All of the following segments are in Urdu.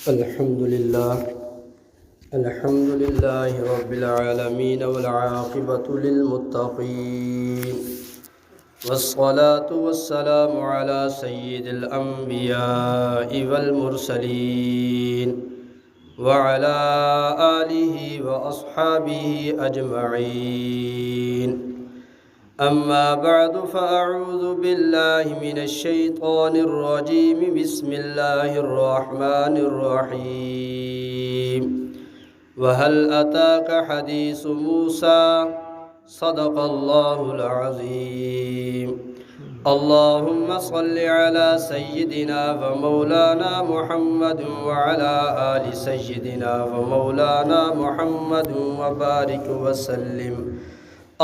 الحمد لله رب العالمين والعاقبة للمتقين والصلاة والسلام على سيد الأنبياء والمرسلين وعلى آله وأصحابه أجمعين. أما بعد فأعوذ بالله من الشيطان الرجيم. بسم الله الرحمن الرحيم. وهل أتاك حديث موسى؟ صدق الله العظيم. اللهم صل على سيدنا ومولانا محمد وعلى آل سيدنا ومولانا محمد وبارك وسلم.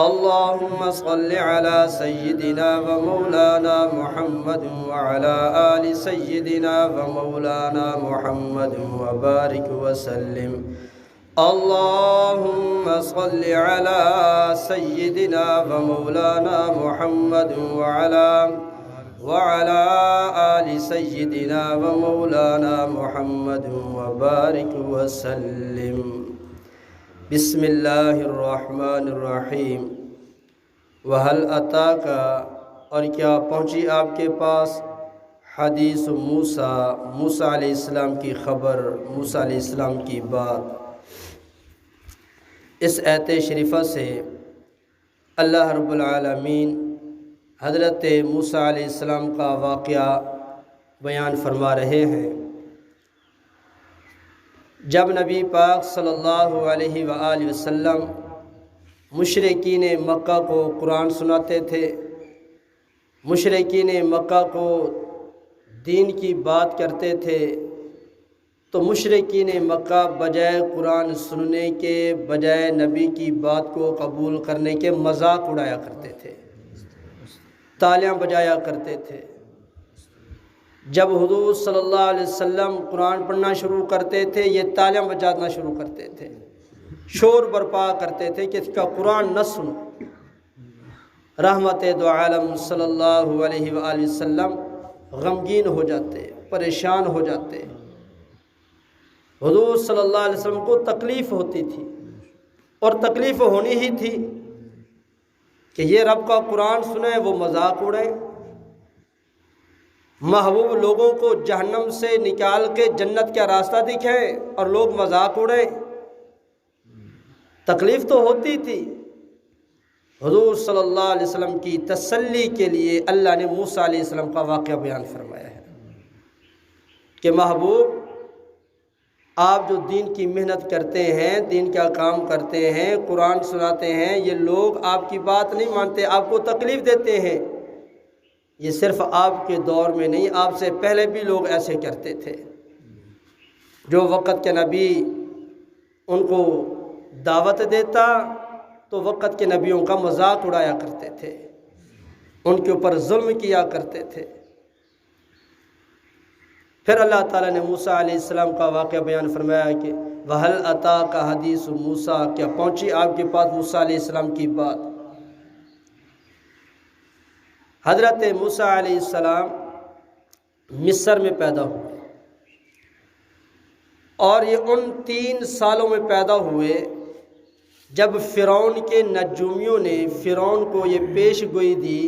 اللهم صل على سيدنا ومولانا محمد وعلى آل سيدنا ومولانا محمد وبارك وسلم. اللهم صل على سيدنا ومولانا محمد وعلى آل سيدنا ومولانا محمد وبارك وسلم. بسم اللہ الرحمن الرحیم. وَهَلْ أَتَاكَ، اور کیا پہنچی آپ کے پاس حدیث موسیٰ علیہ السلام کی خبر، موسیٰ علیہ السلام کی بات. اس آیت شریفہ سے اللہ رب العالمین حضرت موسیٰ علیہ السلام کا واقعہ بیان فرما رہے ہیں. جب نبی پاک صلی اللہ علیہ وآلہ وسلم مشرکین مکہ کو قرآن سناتے تھے، مشرکین مکہ کو دین کی بات کرتے تھے، تو مشرکین مکہ بجائے قرآن سننے کے، بجائے نبی کی بات کو قبول کرنے کے مذاق اڑایا کرتے تھے، تالیاں بجایا کرتے تھے. جب حضور صلی اللہ علیہ وسلم قرآن پڑھنا شروع کرتے تھے، یہ تالیاں بجانا شروع کرتے تھے، شور برپا کرتے تھے کہ اس کا قرآن نہ سنو. رحمت دو عالم صلی اللہ علیہ وآلہ وسلم غمگین ہو جاتے، پریشان ہو جاتے. حضور صلی اللہ علیہ وسلم کو تکلیف ہوتی تھی، اور تکلیف ہونی ہی تھی کہ یہ رب کا قرآن سنیں، وہ مذاق اڑائیں، محبوب لوگوں کو جہنم سے نکال کے جنت کا راستہ دکھائیں اور لوگ مذاق اڑائیں. تکلیف تو ہوتی تھی. حضور صلی اللہ علیہ وسلم کی تسلی کے لیے اللہ نے موسیٰ علیہ السلام کا واقعہ بیان فرمایا ہے کہ محبوب، آپ جو دین کی محنت کرتے ہیں، دین کا کام کرتے ہیں، قرآن سناتے ہیں، یہ لوگ آپ کی بات نہیں مانتے، آپ کو تکلیف دیتے ہیں. یہ صرف آپ کے دور میں نہیں، آپ سے پہلے بھی لوگ ایسے کرتے تھے. جو وقت کے نبی ان کو دعوت دیتا تو وقت کے نبیوں کا مذاق اڑایا کرتے تھے، ان کے اوپر ظلم کیا کرتے تھے. پھر اللہ تعالیٰ نے موسیٰ علیہ السلام کا واقعہ بیان فرمایا کہ وَهَلْ أَتَاكَ حَدِيثُ موسیٰ، کیا پہنچی آپ کے پاس موسیٰ علیہ السلام کی بات. حضرت موسیٰ علیہ السلام مصر میں پیدا ہوئے، اور یہ ان 3 سالوں میں پیدا ہوئے جب فرعون کے نجومیوں نے فرعون کو یہ پیش گوئی دی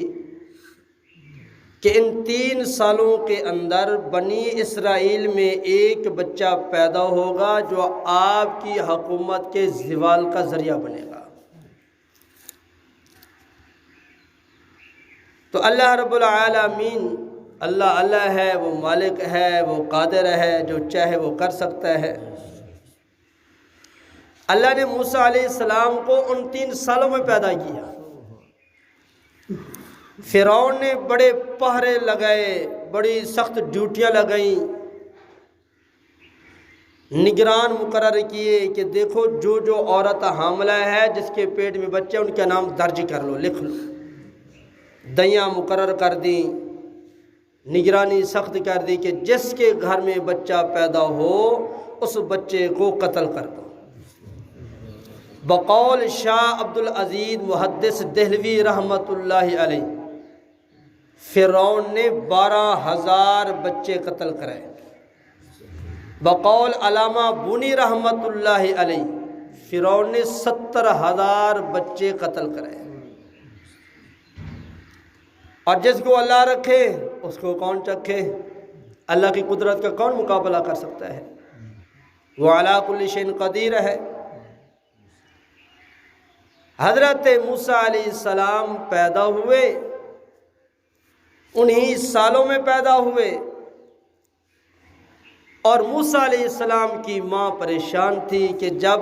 کہ ان 3 سالوں کے اندر بنی اسرائیل میں ایک بچہ پیدا ہوگا جو آپ کی حکومت کے زوال کا ذریعہ بنے گا. تو اللہ رب العالمین، اللہ ہے، وہ مالک ہے، وہ قادر ہے، جو چاہے وہ کر سکتا ہے. اللہ نے موسیٰ علیہ السلام کو ان 3 سالوں میں پیدا کیا. فرعون نے بڑے پہرے لگائے، بڑی سخت ڈیوٹیاں لگائیں، نگران مقرر کیے کہ دیکھو جو عورت حاملہ ہے، جس کے پیٹ میں بچے، ان کا نام درج کر لو، لکھ لو. دیاں مقرر کر دیں، نگرانی سخت کر دی کہ جس کے گھر میں بچہ پیدا ہو اس بچے کو قتل کر دو. بقول شاہ عبدالعزیز محدث دہلوی رحمۃ اللہ علیہ، فرعون نے 12,000 بچے قتل کرائے. بقول علامہ بونی رحمۃ اللہ علیہ، فرعون نے 70,000 بچے قتل کرے، اور جس کو اللہ رکھے اس کو کون چکھے؟ اللہ کی قدرت کا کون مقابلہ کر سکتا ہے؟ وہ علی کل شیء قدیر ہے۔ حضرت موسیٰ علیہ السلام پیدا ہوئے، انہی سالوں میں پیدا ہوئے، اور موسیٰ علیہ السلام کی ماں پریشان تھی کہ جب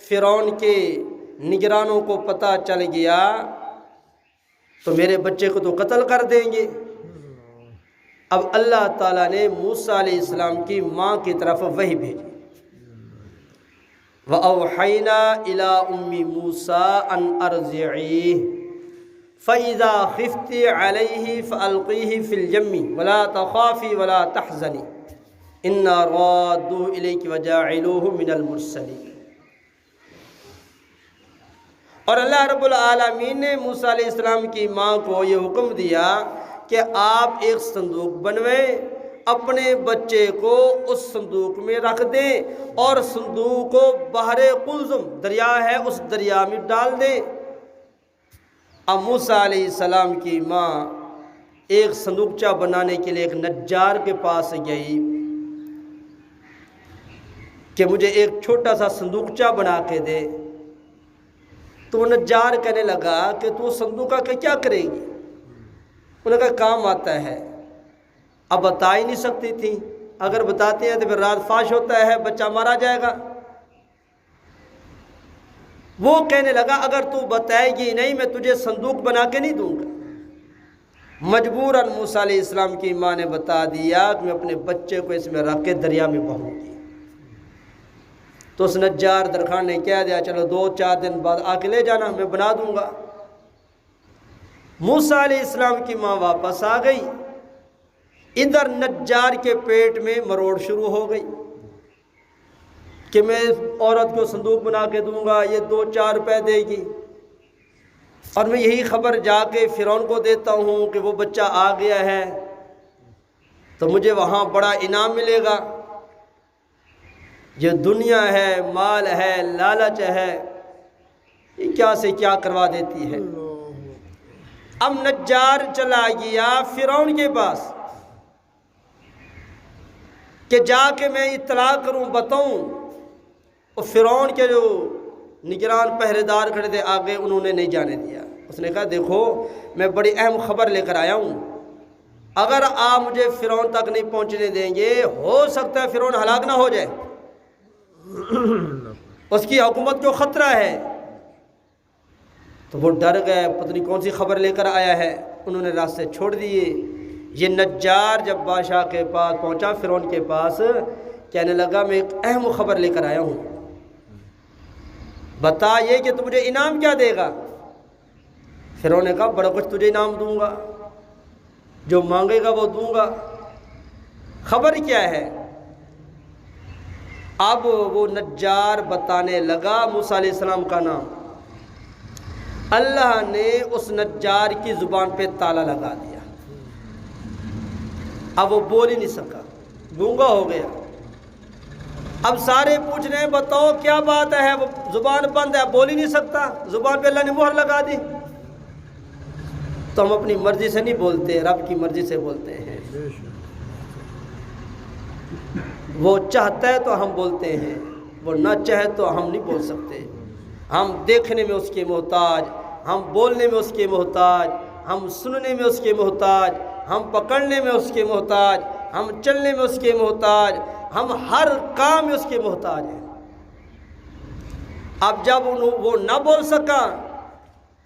فرعون کے نگرانوں کو پتہ چل گیا تو میرے بچے کو تو قتل کر دیں گے۔ اب اللہ تعالیٰ نے موسیٰ علیہ السلام کی ماں کی طرف وحی بھیجی، وَأَوْحَيْنَا إِلَىٰ أُمِّ مُوسَىٰ أَنْ أَرْضِعِيهِ فَإِذَا خِفْتِ عَلَيْهِ فَأَلْقِيهِ فِي الْيَمِّ وَلَا تَخَافِي وَلَا تَحْزَنِي إِنَّا رَادُّوهُ إِلَيْكِ وَجَاعِلُوهُ مِنَ الْمُرْسَلِينَ۔ اور اللہ رب العالمین نے موسیٰ علیہ السلام کی ماں کو یہ حکم دیا کہ آپ ایک صندوق بنویں، اپنے بچے کو اس صندوق میں رکھ دیں، اور صندوق کو بحر قلزم دریا ہے اس دریا میں ڈال دیں۔ اب موسیٰ علیہ السلام کی ماں ایک صندوقچہ بنانے کے لیے ایک نجار کے پاس گئی کہ مجھے ایک چھوٹا سا صندوقچہ بنا کے دے۔ تو وہ نجار کہنے لگا کہ تو صندوق کا کیا کرے گی؟ انہوں نے کہا کام آتا ہے۔ اب بتا ہی نہیں سکتی تھی، اگر بتاتے ہیں تو پھر رات فاش ہوتا ہے، بچہ مارا جائے گا۔ وہ کہنے لگا اگر تو بتائے گی نہیں میں تجھے صندوق بنا کے نہیں دوں گا۔ مجبوراً موسیٰ علیہ السلام کی ماں نے بتا دیا کہ میں اپنے بچے کو اس میں رکھ کے دریا میں بہوں گی۔ تو اس نجار درخان نے کہہ دیا چلو 2-4 دن بعد آ کے لے جانا، میں بنا دوں گا۔ موسیٰ علیہ السلام کی ماں واپس آ گئی، ادھر نجار کے پیٹ میں مروڑ شروع ہو گئی کہ میں عورت کو صندوق بنا کے دوں گا، یہ 2-4 روپے دے گی، اور میں یہی خبر جا کے فرعون کو دیتا ہوں کہ وہ بچہ آ گیا ہے تو مجھے وہاں بڑا انعام ملے گا۔ یہ دنیا ہے، مال ہے، لالچ ہے، یہ کیا سے کیا کروا دیتی ہے۔ اب نجار چلا گیا فرعون کے پاس کہ جا کے میں اطلاع کروں، بتاؤں۔ اور فرعون کے جو نگران پہرے دار کھڑے تھے آگے، انہوں نے نہیں جانے دیا۔ اس نے کہا دیکھو میں بڑی اہم خبر لے کر آیا ہوں، اگر آپ مجھے فرعون تک نہیں پہنچنے دیں گے ہو سکتا ہے فرعون ہلاک نہ ہو جائے، اس کی حکومت کو خطرہ ہے۔ تو وہ ڈر گئے، پتہ نہیں کون سی خبر لے کر آیا ہے، انہوں نے راستے چھوڑ دیے۔ یہ نجار جب بادشاہ کے پاس پہنچا، فرعون کے پاس، کہنے لگا میں ایک اہم خبر لے کر آیا ہوں، بتا یہ کہ تو مجھے انعام کیا دے گا؟ فرعون نے کہا بڑا کچھ تجھے انعام دوں گا، جو مانگے گا وہ دوں گا۔ خبر کیا ہے؟ اب وہ نجار بتانے لگا موسیٰ علیہ السلام کا نام۔ اللہ نے اس نجار کی زبان پہ تالا لگا دیا، اب وہ بول ہی نہیں سکا، گونگا ہو گیا۔ اب سارے پوچھ رہے ہیں بتاؤ کیا بات ہے، وہ زبان بند ہے، بول ہی نہیں سکتا، زبان پہ اللہ نے مہر لگا دی۔ تو ہم اپنی مرضی سے نہیں بولتے، رب کی مرضی سے بولتے ہیں۔ وہ چاہتا ہے تو ہم بولتے ہیں، وہ نہ چاہے تو ہم نہیں بول سکتے۔ ہم دیکھنے میں اس کے محتاج، ہم بولنے میں اس کے محتاج، ہم سننے میں اس کے محتاج، ہم پکڑنے میں اس کے محتاج، ہم چلنے میں اس کے محتاج، ہم ہر کام میں اس کے محتاج ہیں۔ اب جب وہ نہ بول سکا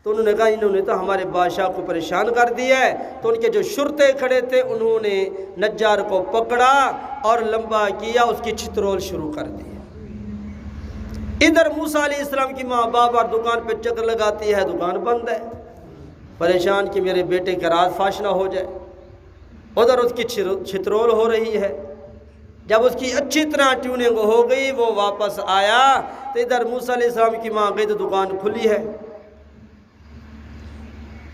تو انہوں نے کہا انہوں نے تو ہمارے بادشاہ کو پریشان کر دیا ہے۔ تو ان کے جو شرطے کھڑے تھے انہوں نے نجار کو پکڑا اور لمبا کیا، اس کی چھترول شروع کر دی۔ ادھر موسیٰ علیہ السلام کی ماں بار بار دکان پہ چکر لگاتی ہے، دکان بند ہے، پریشان کہ میرے بیٹے کا راز فاش نہ ہو جائے۔ ادھر اس کی چھترول ہو رہی ہے۔ جب اس کی اچھی طرح ٹیوننگ ہو گئی، وہ واپس آیا تو ادھر موسیٰ علیہ السلام کی ماں گئی تو دکان کھلی ہے۔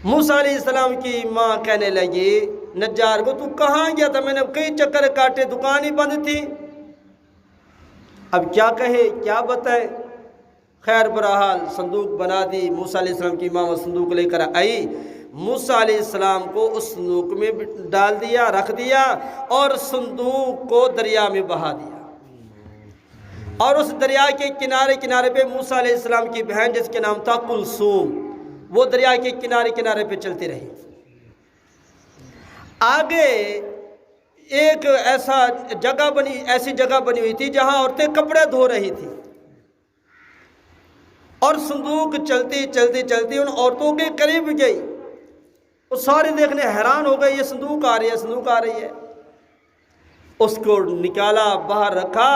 موسیٰ علیہ السلام کی ماں کہنے لگی نجار کو تو کہاں گیا تھا؟ میں نے کئی چکر کاٹے، دکان ہی بند تھی۔ اب کیا کہے کیا بتائے؟ خیر برحال صندوق بنا دی، موسیٰ علیہ السلام کی ماں وہ صندوق لے کر آئی، موسیٰ علیہ السلام کو اس صندوق میں ڈال دیا، رکھ دیا، اور صندوق کو دریا میں بہا دیا۔ اور اس دریا کے کنارے کنارے پہ موسیٰ علیہ السلام کی بہن جس کے نام تھا کلثوم، وہ دریا کے کنارے کنارے پہ چلتی رہی۔ آگے ایک ایسی جگہ بنی ہوئی تھی جہاں عورتیں کپڑے دھو رہی تھیں، اور صندوق چلتی چلتی چلتی ان عورتوں کے قریب گئی۔ وہ سارے دیکھنے حیران ہو گئے، یہ صندوق آ رہی ہے، صندوق آ رہی ہے۔ اس کو نکالا، باہر رکھا،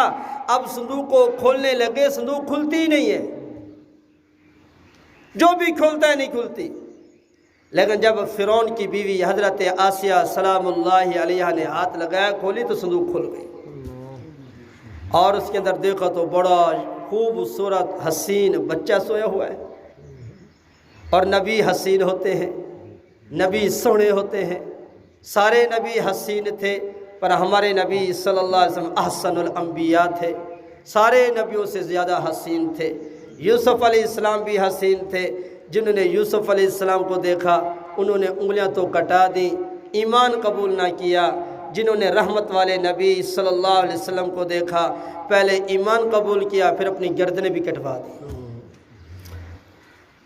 اب صندوق کو کھولنے لگے، صندوق کھلتی ہی نہیں ہے، جو بھی کھولتا ہے نہیں کھلتی۔ لیکن جب فرعون کی بیوی حضرت آسیہ سلام اللہ علیہا نے ہاتھ لگایا، کھولی تو صندوق کھل گئی، اور اس کے اندر دیکھا تو بڑا خوبصورت حسین بچہ سویا ہوا ہے۔ اور نبی حسین ہوتے ہیں، نبی سونے ہوتے ہیں، سارے نبی حسین تھے، پر ہمارے نبی صلی اللہ علیہ وسلم احسن الانبیاء تھے، سارے نبیوں سے زیادہ حسین تھے۔ یوسف علیہ السلام بھی حسین تھے، جنہوں نے یوسف علیہ السلام کو دیکھا انہوں نے انگلیاں تو کٹا دیں، ایمان قبول نہ کیا۔ جنہوں نے رحمت والے نبی صلی اللہ علیہ وسلم کو دیکھا پہلے ایمان قبول کیا، پھر اپنی گردنیں بھی کٹوا دی۔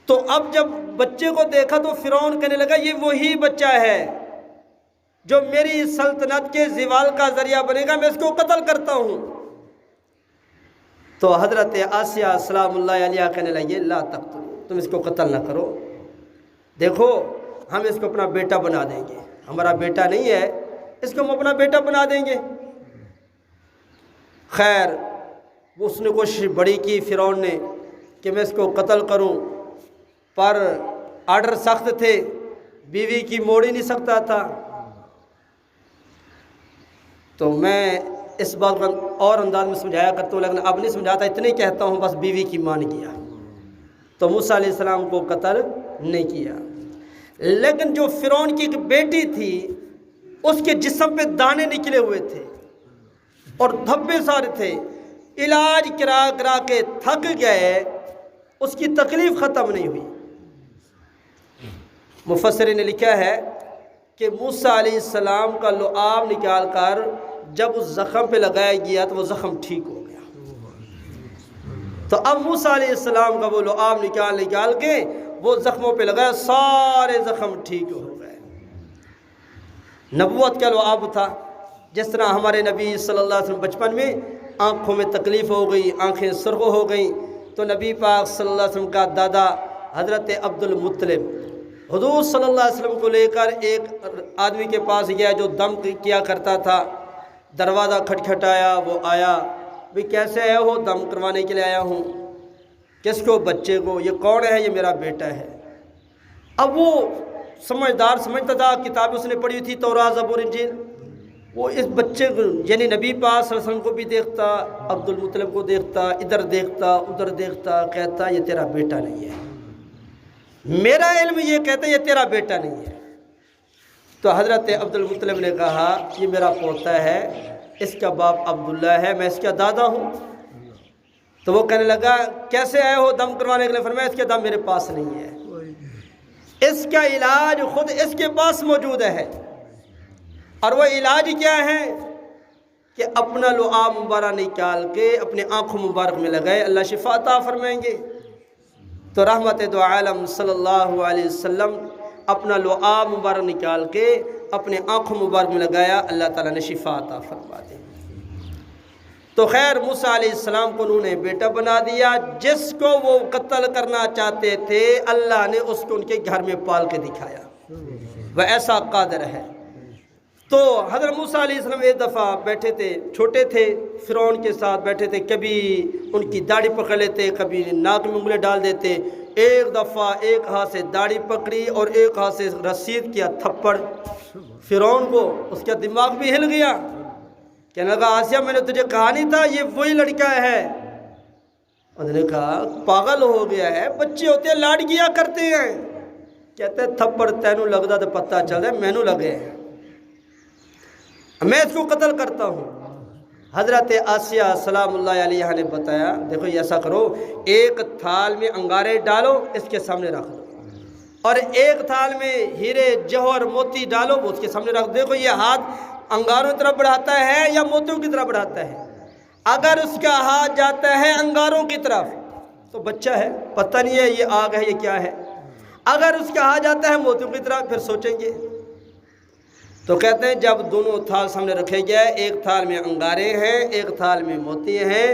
تو اب جب بچے کو دیکھا تو فرعون کہنے لگا یہ وہی بچہ ہے جو میری سلطنت کے زوال کا ذریعہ بنے گا، میں اس کو قتل کرتا ہوں۔ تو حضرت آسیہ سلام اللہ علیہ کہنے لگے لا تقتلوا، تم اس کو قتل نہ کرو، دیکھو ہم اس کو اپنا بیٹا بنا دیں گے، ہمارا بیٹا نہیں ہے، اس کو ہم اپنا بیٹا بنا دیں گے۔ خیر اس نے کوشش بڑی کی فرعون نے کہ میں اس کو قتل کروں، پر آرڈر سخت تھے، بیوی کی موڑ ہی نہیں سکتا تھا۔ تو میں اس بات کو اور انداز میں سمجھایا کرتا ہوں، لیکن اب نہیں سمجھاتا، اتنے کہتا ہوں بس بیوی کی مان گیا۔ تو موسیٰ علیہ السلام کو قتل نہیں کیا، لیکن جو فرعون کی ایک بیٹی تھی اس کے جسم پہ دانے نکلے ہوئے تھے اور دھبے سارے تھے، علاج کرا کرا کے تھک گئے، اس کی تکلیف ختم نہیں ہوئی۔ مفسرین نے لکھا ہے کہ موسیٰ علیہ السلام کا لعاب نکال کر جب اس زخم پہ لگایا گیا تو وہ زخم ٹھیک ہو گیا۔ تو اب موسیٰ علیہ السلام کا وہ لعاب نکال کے وہ زخموں پہ لگایا، سارے زخم ٹھیک ہو گئے۔ نبوت کا لعاب تھا، جس طرح ہمارے نبی صلی اللہ علیہ وسلم بچپن میں آنکھوں میں تکلیف ہو گئی، آنکھیں سرخ ہو گئیں، تو نبی پاک صلی اللہ علیہ وسلم کا دادا حضرت عبد المطلب حضور صلی اللہ علیہ وسلم کو لے کر ایک آدمی کے پاس گیا جو دم کیا کرتا تھا، دروازہ کھٹکھٹایا، وہ آیا، بھی کیسے آئے ہو؟ دم کروانے کے لیے آیا ہوں۔ کس کو؟ بچے کو۔ یہ کون ہے؟ یہ میرا بیٹا ہے۔ اب وہ سمجھدار سمجھتا تھا، کتاب اس نے پڑھی تھی تورات زبور انجیل، وہ اس بچے کو یعنی نبی پاک صلی اللہ علیہ وسلم کو بھی دیکھتا، عبد المطلب کو دیکھتا، ادھر دیکھتا ادھر دیکھتا، کہتا یہ تیرا بیٹا نہیں ہے، میرا علم یہ کہتا ہے یہ تیرا بیٹا نہیں ہے۔ تو حضرت عبد المطلب نے کہا یہ میرا پوتا ہے، اس کا باپ عبداللہ ہے، میں اس کا دادا ہوں۔ تو وہ کہنے لگا کیسے آئے ہو دم کروانے کے لیے؟ فرمایا اس کے دم میرے پاس نہیں ہے، اس کا علاج خود اس کے پاس موجود ہے۔ اور وہ علاج کیا ہے کہ اپنا لعاب مبارک نکال کے اپنے آنکھوں مبارک میں لگائے، اللہ شفا عطا فرمائیں گے۔ تو رحمت دو عالم صلی اللہ علیہ وسلم اپنا لعاب مبارک نکال کے اپنے آنکھوں مبارک میں لگایا، اللہ تعالیٰ نے شفا عطا فرما دی۔ تو خیر موسیٰ علیہ السلام کو انہوں نے بیٹا بنا دیا، جس کو وہ قتل کرنا چاہتے تھے اللہ نے اس کو ان کے گھر میں پال کے دکھایا، وہ ایسا قادر ہے۔ تو حضرت موسیٰ علیہ السلام ایک دفعہ بیٹھے تھے، چھوٹے تھے، فرعون کے ساتھ بیٹھے تھے، کبھی ان کی داڑھی پکڑ لیتے، کبھی ناک میں انگلی ڈال دیتے۔ ایک دفعہ ایک ہاتھ سے داڑھی پکڑی اور ایک ہاتھ سے رسید کیا تھپڑ فرعون کو، اس کا دماغ بھی ہل گیا، کہنے لگا آسیہ میں نے تجھے کہا نہیں تھا یہ وہی لڑکا ہے؟ انہوں نے کہا پاگل ہو گیا ہے، بچے ہوتے ہیں لاڈ کیا کرتے ہیں۔ کہتے ہیں تھپڑ تینوں لگتا تو پتہ چل رہا ہے مینوں لگے ہیں، میں اس کو قتل کرتا ہوں۔ حضرت آسیہ سلام اللہ علیہ نے بتایا دیکھو یہ ایسا کرو، ایک تھال میں انگارے ڈالو، اس کے سامنے رکھ دو، اور ایک تھال میں ہیرے جوہر موتی ڈالو، وہ اس کے سامنے رکھ دو۔ دیکھو یہ ہاتھ انگاروں کی طرف بڑھاتا ہے یا موتیوں کی طرف بڑھاتا ہے؟ اگر اس کا ہاتھ جاتا ہے انگاروں کی طرف تو بچہ ہے، پتہ نہیں ہے یہ آگ ہے یہ کیا ہے۔ اگر اس کا ہاتھ جاتا ہے موتیوں کی طرف، پھر سوچیں گے۔ تو کہتے ہیں جب دونوں تھال سامنے رکھے گئے، ایک تھال میں انگارے ہیں، ایک تھال میں موتی ہیں،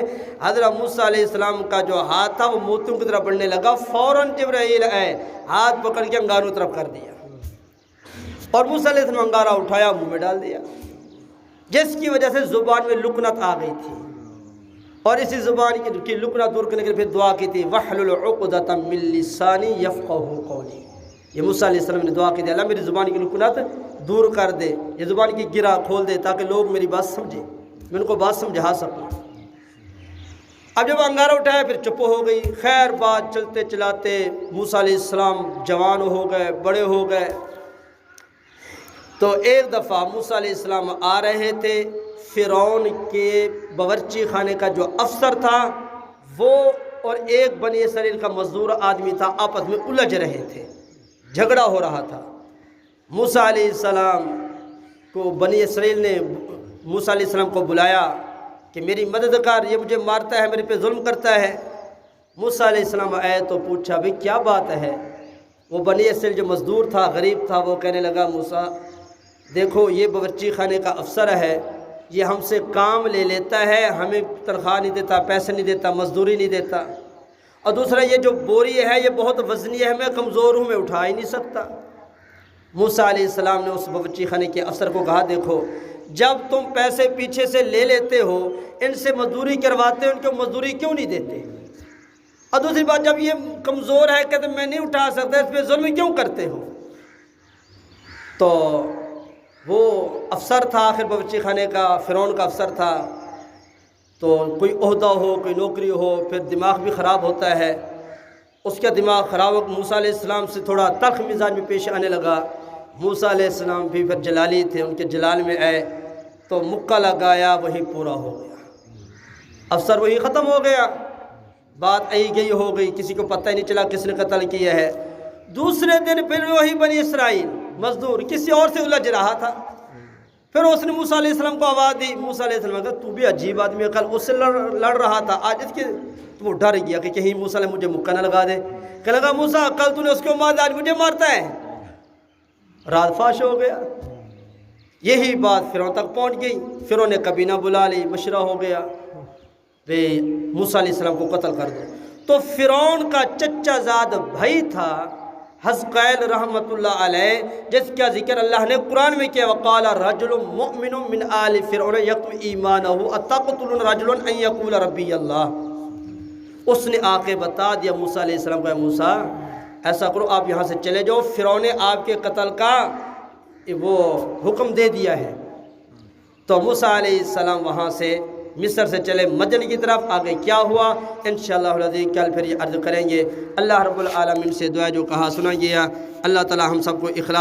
حضرت موسیٰ علیہ السلام کا جو ہاتھ تھا وہ موتیوں کی طرف بڑھنے لگا، فوراً جبرائیل آئے، ہاتھ پکڑ کے انگاروں کی طرف کر دیا، اور موسیٰ علیہ السلام انگارہ اٹھایا، منہ میں ڈال دیا، جس کی وجہ سے زبان میں لکنت آ گئی تھی، اور اسی زبان کی لکنت دور کرنے کے لیے پھر دعا کی تھی، وَاحْلُلْ عُقْدَةً مِّن لِّسَانِي يَفْقَهُوا قَوْلِي۔ یہ موسیٰ علیہ السلام نے دعا کی تھی، اللہ میری زبان کی لکنت دور کر دے، یہ زبان کی گرہ کھول دے تاکہ لوگ میری بات سمجھیں، میں ان کو بات سمجھا سکوں۔ اب جب انگارہ اٹھایا پھر چپ ہو گئی۔ خیر بات چلتے چلاتے موسیٰ علیہ السلام جوان ہو گئے، بڑے ہو گئے، تو ایک دفعہ موسیٰ علیہ السلام آ رہے تھے، فرعون کے باورچی خانے کا جو افسر تھا وہ اور ایک بنی اسرائیل کا مزدور آدمی تھا، آپس میں الجھ رہے تھے، جھگڑا ہو رہا تھا۔ موسیٰ علیہ السلام کو بنی اسرائیل نے موسیٰ علیہ السلام کو بلایا کہ میری مدد کر، یہ مجھے مارتا ہے، میرے پہ ظلم کرتا ہے۔ موسیٰ علیہ السلام آئے تو پوچھا بھئی کیا بات ہے؟ وہ بنی اسرائیل جو مزدور تھا، غریب تھا، وہ کہنے لگا موسیٰ دیکھو یہ باورچی خانے کا افسر ہے، یہ ہم سے کام لے لیتا ہے، ہمیں تنخواہ نہیں دیتا، پیسے نہیں دیتا، مزدوری نہیں دیتا، اور دوسرا یہ جو بوری ہے یہ بہت وزنی ہے، میں کمزور ہوں، میں اٹھا ہی نہیں سکتا۔ موسیٰ علیہ السلام نے اس باورچی خانے کے افسر کو کہا دیکھو جب تم پیسے پیچھے سے لے لیتے ہو، ان سے مزدوری کرواتے ہو، ان کو مزدوری کیوں نہیں دیتے؟ اور دوسری بات جب یہ کمزور ہے کہتے میں نہیں اٹھا سکتا، اس پہ ظلم کیوں کرتے ہو؟ تو وہ افسر تھا آخر باورچی خانے کا، فرعون کا افسر تھا، تو کوئی عہدہ ہو، کوئی نوکری ہو، پھر دماغ بھی خراب ہوتا ہے، اس کا دماغ خراب ہو، موسیٰ علیہ السلام سے تھوڑا تلخ مزاج میں پیش آنے لگا۔ موسیٰ علیہ السلام بھی پھر جلالی تھے، ان کے جلال میں آئے تو مکہ لگایا، وہی پورا ہو گیا، افسر وہی ختم ہو گیا، بات آئی گئی ہو گئی، کسی کو پتہ ہی نہیں چلا کس نے قتل کیا ہے۔ دوسرے دن پھر وہی بنی اسرائیل مزدور کسی اور سے الجھ رہا تھا، پھر اس نے موسیٰ علیہ السلام کو آواز دی، موسیٰ علیہ السلام کہا تو بھی عجیب آدمی ہے، کل اس سے لڑ رہا تھا، آج اس کے تو وہ ڈر گیا کہ کہیں موسیٰ علیہ مجھے مکہ نہ لگا دے، کہ لگا موسیٰ کل تو نے اس کو مار دیا، آج مجھے مارتا ہے، رات فاش ہو گیا۔ یہی بات فرعون تک پہنچ گئی، فرعون نے کبینہ بلا لی، مشورہ ہو گیا کہ موسیٰ علیہ السلام کو قتل کر دو۔ تو فرعون کا چچا زاد بھائی تھا حزقیل رحمۃ اللہ علیہ، جس کا ذکر اللہ نے قرآن میں کیا، وقال رجل مؤمن من آل فرعون یکتم ایمانہ اتقتلون رجلا ان یقول ربی اللہ۔ اس نے آ کے بتا دیا موسیٰ علیہ السلام کو، موسیٰ ایسا کرو آپ یہاں سے چلے جاؤ، فرعون نے آپ کے قتل کا وہ حکم دے دیا ہے۔ تو موسیٰ علیہ السلام وہاں سے مصر سے چلے مدین کی طرف، آگے کیا ہوا انشاءاللہ العزیز کل پھر یہ عرض کریں گے۔ اللہ رب العالمین سے دعا جو کہا سنا گیا، اللہ تعالی ہم سب کو اخلاص